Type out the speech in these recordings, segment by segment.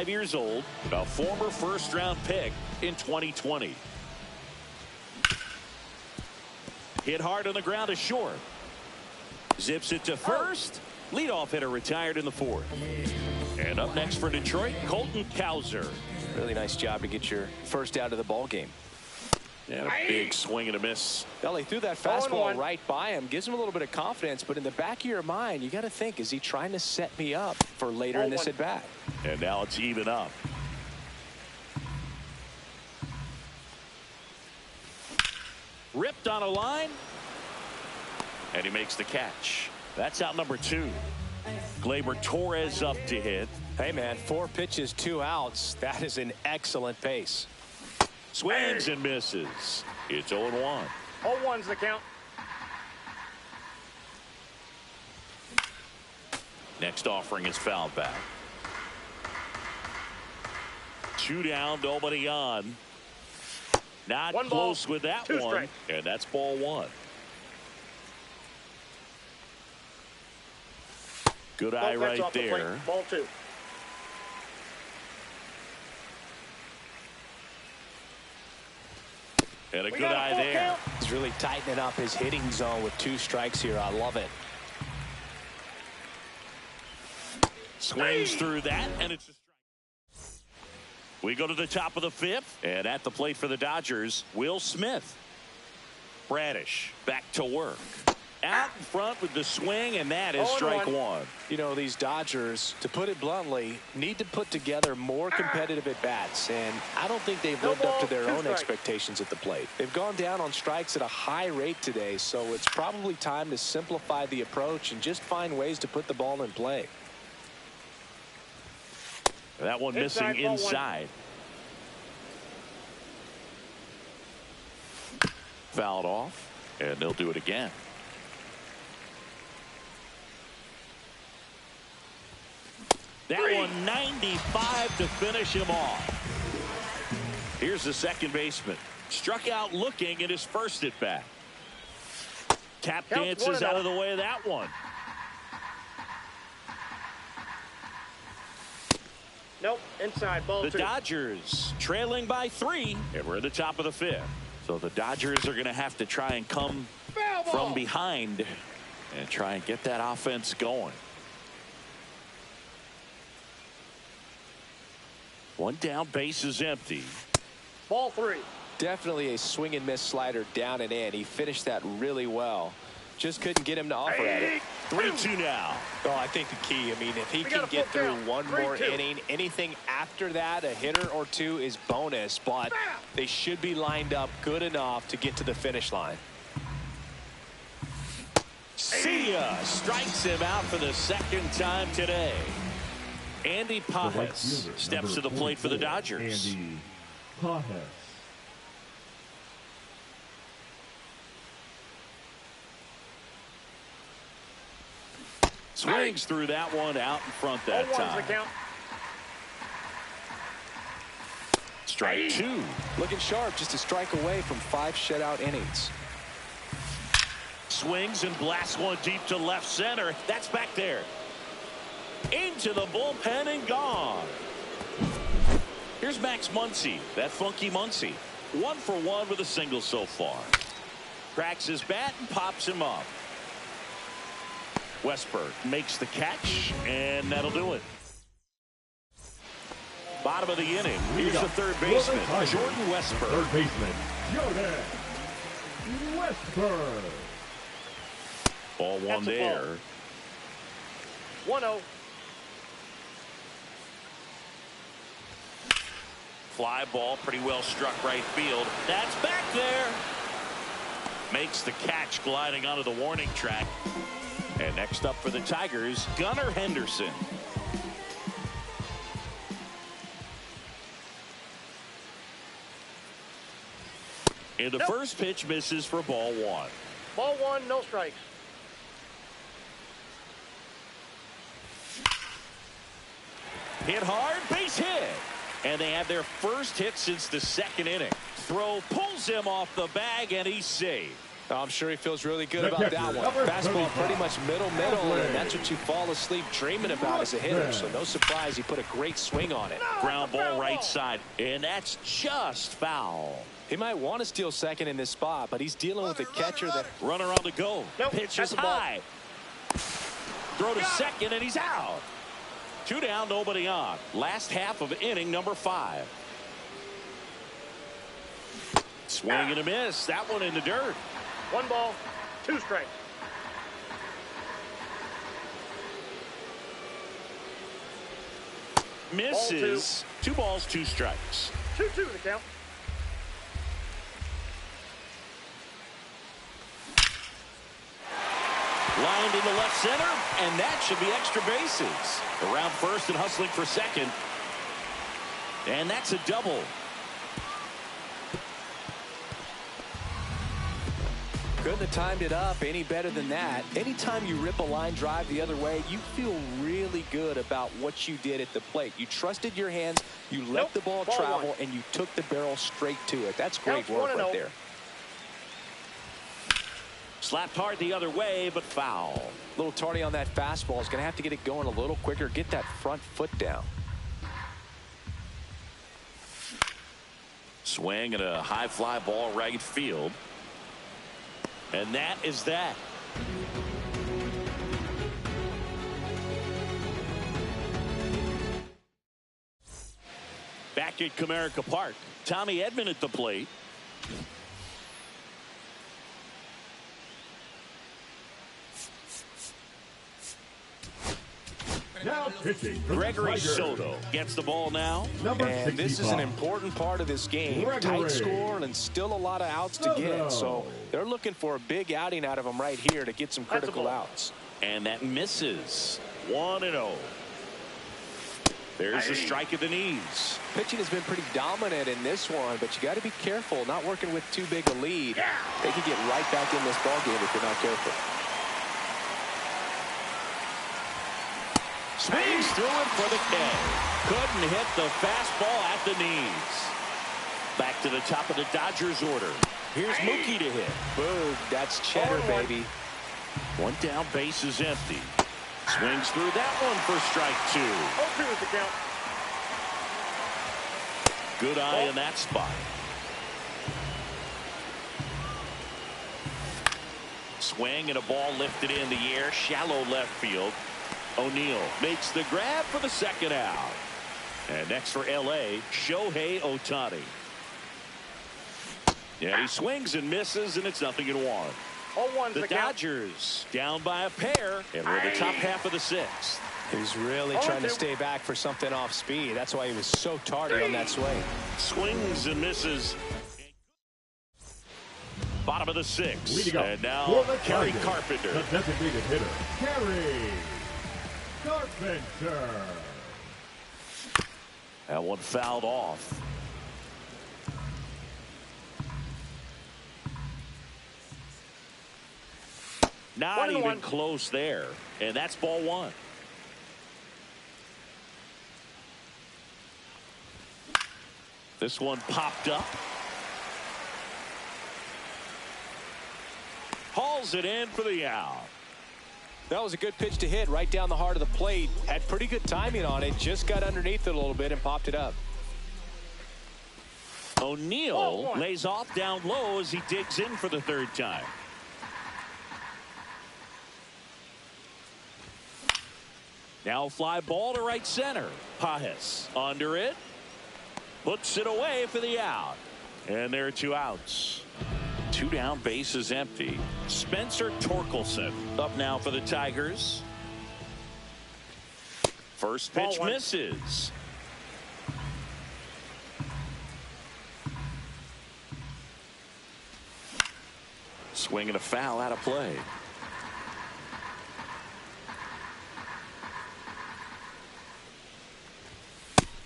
25 years old, a former first-round pick in 2020. Hit hard on the ground to short. Zips it to first. Leadoff hitter retired in the fourth. And up next for Detroit, Colton Cowser. Really nice job to get your first out of the ball game. And a big swing and a miss. Well, he threw that fastball right by him. Gives him a little bit of confidence, but in the back of your mind, you got to think, is he trying to set me up for later in this at bat? And now it's even up. Ripped on a line. And he makes the catch. That's out number 2. Gleyber Torres up to hit. Hey, man, 4 pitches, 2 outs. That is an excellent pace. Swings and misses. It's 0-1. 0-1's the count. Next offering is fouled back. 2 down, nobody on. Not one close ball, with that 2 one. strikes. And that's ball 1. Good eye right there. Ball 2. And a good eye there. Count. He's really tightening up his hitting zone with 2 strikes here. I love it. Swings through that, and it's a strike. We go to the top of the 5th, and at the plate for the Dodgers, Will Smith. Bradish back to work. Out in front with the swing, and that is strike 1. You know, these Dodgers, to put it bluntly, need to put together more competitive at-bats, and I don't think they've lived up to their own expectations at the plate. They've gone down on strikes at a high rate today, so it's probably time to simplify the approach and just find ways to put the ball in play. That one missing inside. Fouled off, and they'll do it again. That one 95 to finish him off. Here's the second baseman. Struck out looking in his first at bat. Tap dances out of the way of that one. Nope, inside, ball 2. The Dodgers trailing by 3, and we're at the top of the 5th. So the Dodgers are going to have to try and come from behind and try and get that offense going. 1 down, base is empty. Ball 3. Definitely a swing and miss slider down and in. He finished that really well. Just couldn't get him to offer at it. 3-2 now. Oh, I think the key, I mean, if he can get through one more inning, anything after that, a hitter or 2 is bonus, but they should be lined up good enough to get to the finish line. See ya. Strikes him out for the 2nd time today. Andy Pajes steps to the plate for the Dodgers. Andy Pajes. Swings through that one out in front that time. Strike 2. Looking sharp, just a strike away from 5 shutout innings. Swings and blasts one deep to left center. That's back there. Into the bullpen and gone. Here's Max Muncy, that funky Muncy. 1 for 1 with a single so far. Cracks his bat and pops him up. Westberg makes the catch, and that'll do it. Bottom of the inning. Here's the third baseman, Jordan Westberg. Third baseman, Jordan Westberg. Ball 1 there. 1-0. Fly ball, pretty well struck right field. That's back there. Makes the catch, gliding onto the warning track. And next up for the Tigers, Gunnar Henderson. And the first pitch misses for ball 1. Ball 1, no strikes. Hit hard, base hit. And they have their first hit since the 2nd inning. Throw pulls him off the bag, and he's safe. I'm sure he feels really good about that one. Fastball pretty much middle, and that's what you fall asleep dreaming about as a hitter. So no surprise he put a great swing on it. Ground ball right side, and that's just foul. He might want to steal second in this spot, but he's dealing with a catcher that... Runner on the go. Nope, Pitch that's is a ball. high. Throw to second, and he's out. 2 down, nobody on. Last half of inning number 5. Swing and a miss. That one in the dirt. 1 ball, 2 strikes. Misses. 2 balls, 2 strikes. 2-2 the count. Lined into left center, and that should be extra bases. Around first and hustling for second. And that's a double. Couldn't have timed it up any better than that. Anytime you rip a line drive the other way, you feel really good about what you did at the plate. You trusted your hands, you let the ball travel, and you took the barrel straight to it. That's great work right there. Slapped hard the other way, but foul. A little tardy on that fastball. Is going to have to get it going a little quicker. Get that front foot down. Swing and a high fly ball right field. And that is that. Back at Comerica Park, Tommy Edman at the plate. Now pitching for the Gregory Tigers. Soto gets the ball now. Number And this is an 65. important part of this game. Gregory. Tight score and still a lot of outs to get. So they're looking for a big outing out of him right here to get some critical outs. And that misses. 1-0. There's a strike at the knees. Pitching has been pretty dominant in this one, but you got to be careful. Not working with too big a lead. They can get right back in this ball game if you're not careful. Swings through it for the K. Couldn't hit the fastball at the knees. Back to the top of the Dodgers order. Here's Mookie to hit. Boom, that's cheddar, baby. 1 down, base is empty. Swings through that one for strike 2. 0-2 is the count. Good eye in that spot. Swing and a ball lifted in the air, shallow left field. O'Neill makes the grab for the second out. And next for L.A., Shohei Ohtani. Yeah, he swings and misses, and it's 0-1. 0-1 The Dodgers down by a pair, and we're in the top half of the 6th. He's really trying to stay back for something off speed. That's why he was so tardy on that swing. Swings and misses. Bottom of the 6th. Leading up And now for the Kerry Tigers, Carpenter. the designated hitter, Kerry Carpenter. That one fouled off. Not even close there. And that's ball 1. This one popped up. Hauls it in for the out. That was a good pitch to hit right down the heart of the plate. Had pretty good timing on it. Just got underneath it a little bit and popped it up. O'Neill lays off down low as he digs in for the 3rd time. Now fly ball to right center. Pajes under it. Puts it away for the out. And there are 2 outs. 2 down, base is empty. Spencer Torkelson up now for the Tigers. First pitch misses. Swing and a foul out of play.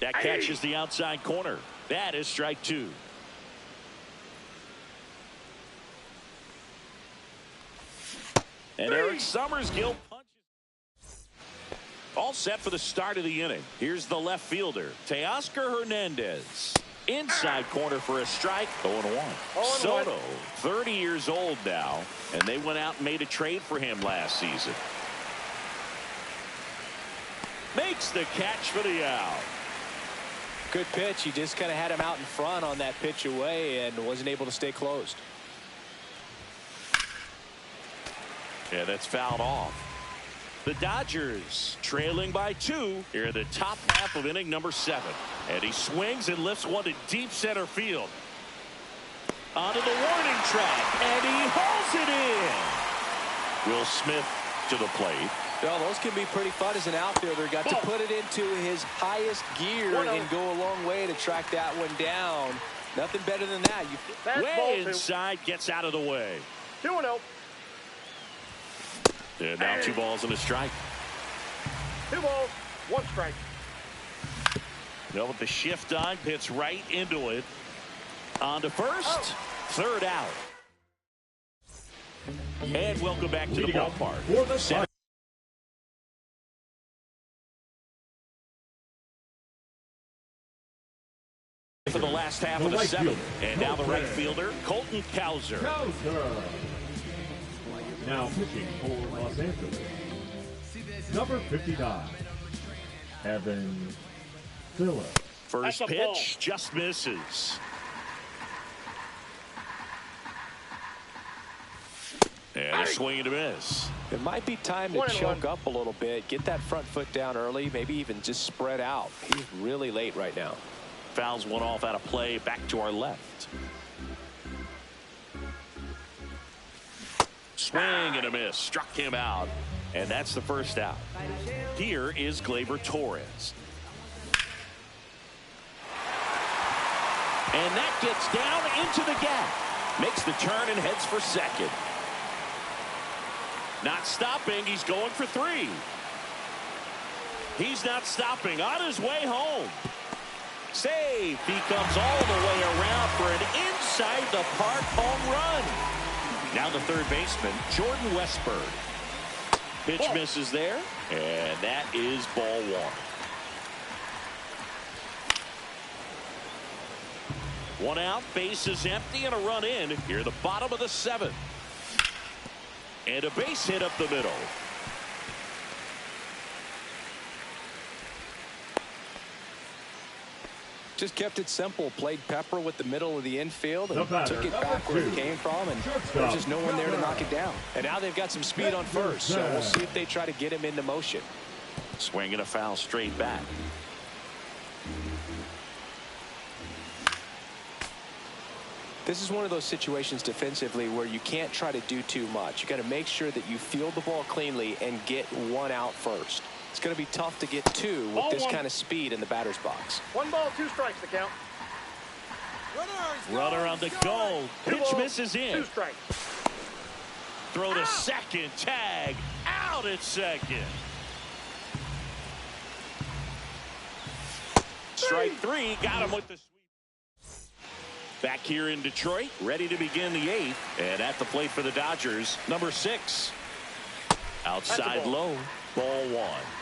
That catches the outside corner. That is strike 2. And Eric Summersgill punches. All set for the start of the inning. Here's the left fielder, Teoscar Hernandez. Inside corner for a strike. 0-1. Soto, 30 years old now, and they went out and made a trade for him last season. Makes the catch for the out. Good pitch. He just kind of had him out in front on that pitch away and wasn't able to stay closed. Yeah, that's fouled off. The Dodgers trailing by 2 here in the top half of inning number 7. And he swings and lifts one to deep center field. Onto the warning track, and he hauls it in. Will Smith to the plate. Well, those can be pretty fun as an outfielder. Got to put it into his highest gear and go a long way to track that one down. Nothing better than that. Way inside, gets out of the way. 2-0. And now 2 balls and a strike. 2 balls, 1 strike. Now with the shift on, hits right into it. On to first, third out. And welcome back to the ballpark. For the last half of the 7th. And now the right fielder, Colton Cowser. Now pitching for Los Angeles, number 59, Evan Phillips. First pitch just misses. And a swing and a miss. It might be time to choke up a little bit, get that front foot down early, maybe even just spread out. He's really late right now. Fouls one off out of play, back to our left. Swing and a miss, struck him out, and that's the first out. Here is Gleyber Torres. And that gets down into the gap. Makes the turn and heads for second. Not stopping, he's going for 3. He's not stopping, on his way home. Safe, he comes all the way around for an inside the park home run. Now the third baseman, Jordan Westburg. Pitch misses there, and that is ball 1. 1 out, base is empty, and a run in here at the bottom of the 7th. And a base hit up the middle. Just kept it simple, played pepper with the middle of the infield and took it back where it came from, and there's just no one there to knock it down. And now they've got some speed on first, so we'll see if they try to get him into motion. Swing and a foul straight back. This is one of those situations defensively where you can't try to do too much. You got to make sure that you field the ball cleanly and get 1 out first. It's going to be tough to get 2 with this kind of speed in the batter's box. 1 ball, 2 strikes to count. Runner on the go. Pitch misses in. 2 strikes. Throw to second. Tag. Out at second. Strike 3. Got him with the sweep. Back here in Detroit, ready to begin the 8th. And at the plate for the Dodgers, number 6. Outside low. Ball 1.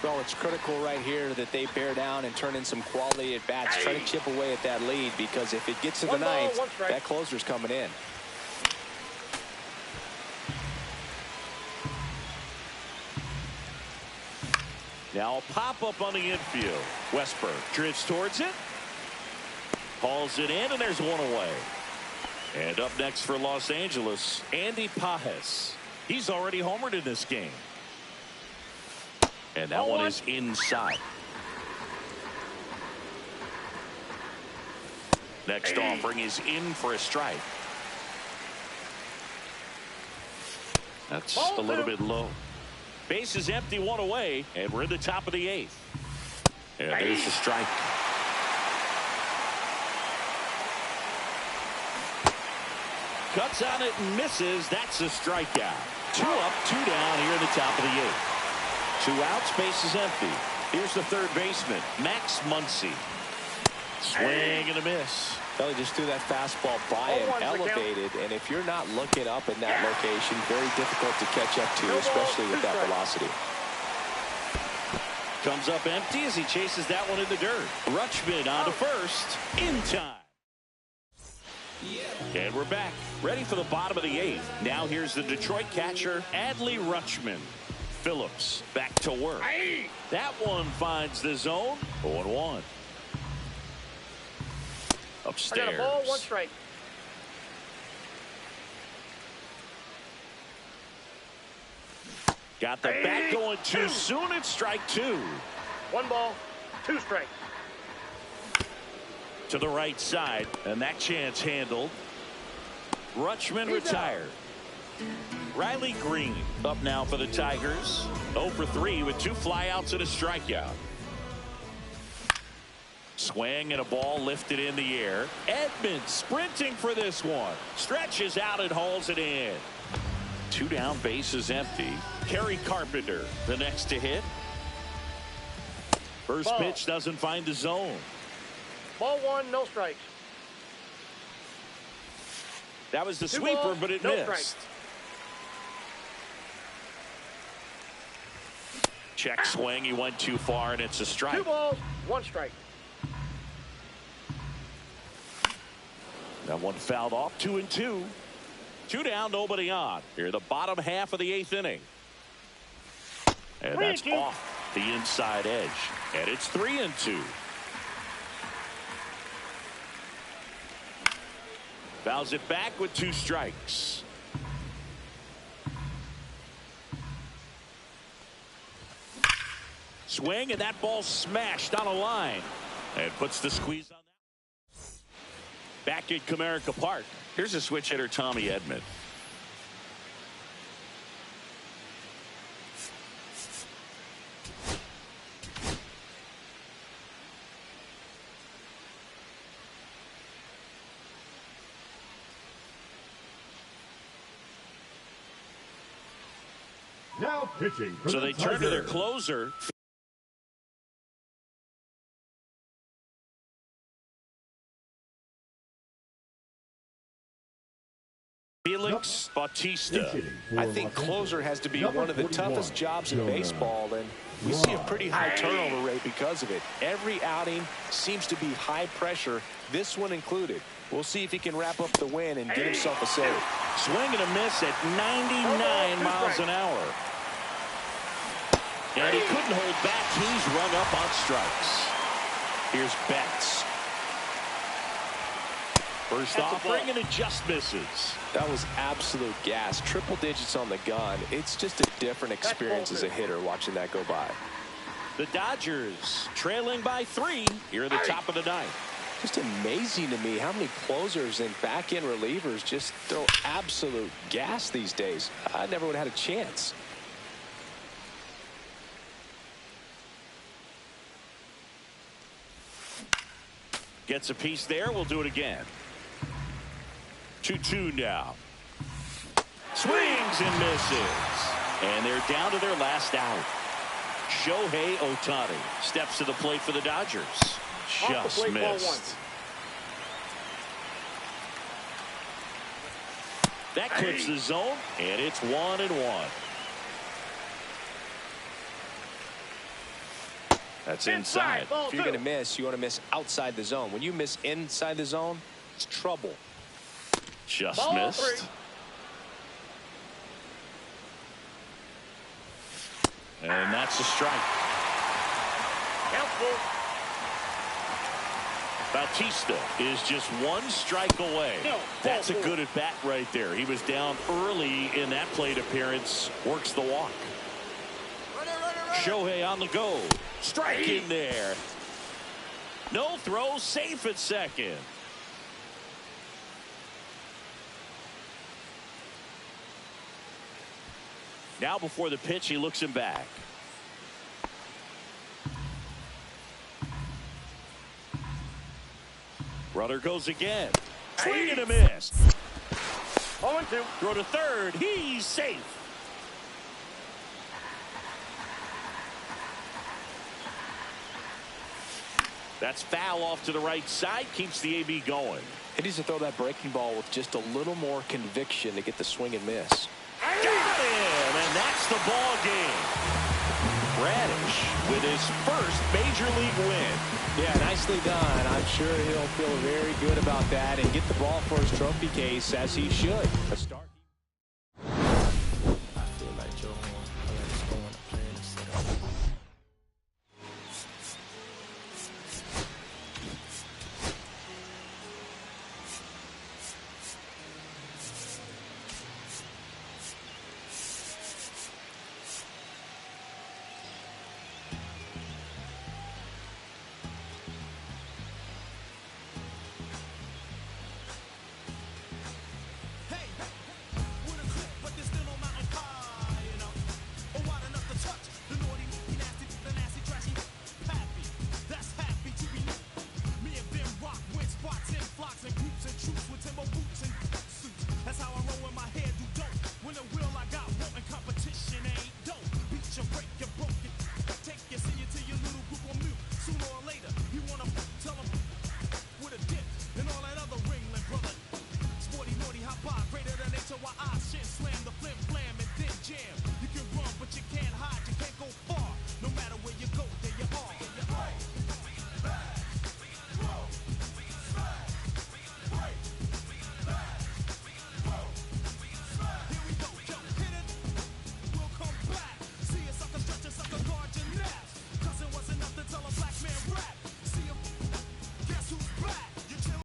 Well, it's critical right here that they bear down and turn in some quality at bats. Try to chip away at that lead, because if it gets to the 9th, that closer's coming in. Now a pop-up on the infield. Westburg drifts towards it. Hauls it in, and there's 1 away. And up next for Los Angeles, Andy Pages. He's already homered in this game. And that one is inside. Next offering is in for a strike. That's a little bit low. Base is empty, 1 away, and we're in the top of the 8th. And there's the strike. Cuts on it and misses. That's a strikeout. 2 up, 2 down here in the top of the 8th. 2 outs, base is empty. Here's the third baseman, Max Muncy. Swing and a miss. Well, he just threw that fastball by him, elevated, and if you're not looking up in that location, very difficult to catch up to, especially with that velocity. Comes up empty as he chases that one in the dirt. Rutschman on to first, in time. And we're back, ready for the bottom of the 8th. Now here's the Detroit catcher, Adley Rutschman. Phillips back to work. That one finds the zone. 0-1. Upstairs. I got a ball, 1 strike. Got the bat going too soon. It's strike 2. 1 ball, 2 strikes. To the right side, and that chance handled. Rutschman retired. Riley Green up now for the Tigers. 0 for 3 with 2 flyouts and a strikeout. Swing and a ball lifted in the air. Edman sprinting for this one. Stretches out and hauls it in. 2 down, bases empty. Kerry Carpenter the next to hit. First pitch doesn't find the zone. Ball 1, no strikes. That was the 2 sweeper, balls, but it no missed. strikes. Check swing. He went too far, and it's a strike. 2 balls, 1 strike. That one fouled off. 2-2. 2 down, nobody on. Here, the bottom half of the 8th inning. And that's off the inside edge. And it's 3-2. Fouls it back with 2 strikes. Swing, and that ball smashed on a line. And puts the squeeze on that. Back at Comerica Park. Here's a switch hitter, Tommy Edman. Now pitching. So they turn to their closer. Felix Bautista. I think closer has to be one of the toughest jobs in baseball, and we see a pretty high turnover rate because of it. Every outing seems to be high pressure, this one included. We'll see if he can wrap up the win and get himself a save. Swing and a miss at 99 miles an hour. And he couldn't hold back. He's rung up on strikes. Here's Betts. First offering, and it just misses. That was absolute gas. Triple digits on the gun. It's just a different experience as a hitter watching that go by. The Dodgers trailing by 3 here at the top of the 9th. Just amazing to me how many closers and back-end relievers just throw absolute gas these days. I never would have had a chance. Gets a piece there. We'll do it again. 2-2 now. Swings and misses. And they're down to their last out. Shohei Ohtani steps to the plate for the Dodgers. Just missed. That clips the zone, and it's 1-1. That's inside. If you're going to miss, you want to miss outside the zone. When you miss inside the zone, it's trouble. Just missed. And that's a strike. Bautista is just 1 strike away. That's a good at bat right there. He was down early in that plate appearance. Works the walk. Shohei on the go. Strike in there. No throw, safe at second. Now before the pitch, he looks him back. Runner goes again. Swing and a miss. 0-2. Throw to third. He's safe. That's foul off to the right side. Keeps the AB going. He needs to throw that breaking ball with just a little more conviction to get the swing and miss. Got him, and that's the ball game. Radish with his first major league win. Yeah, nicely done. I'm sure he'll feel very good about that and get the ball for his trophy case, as he should. A start.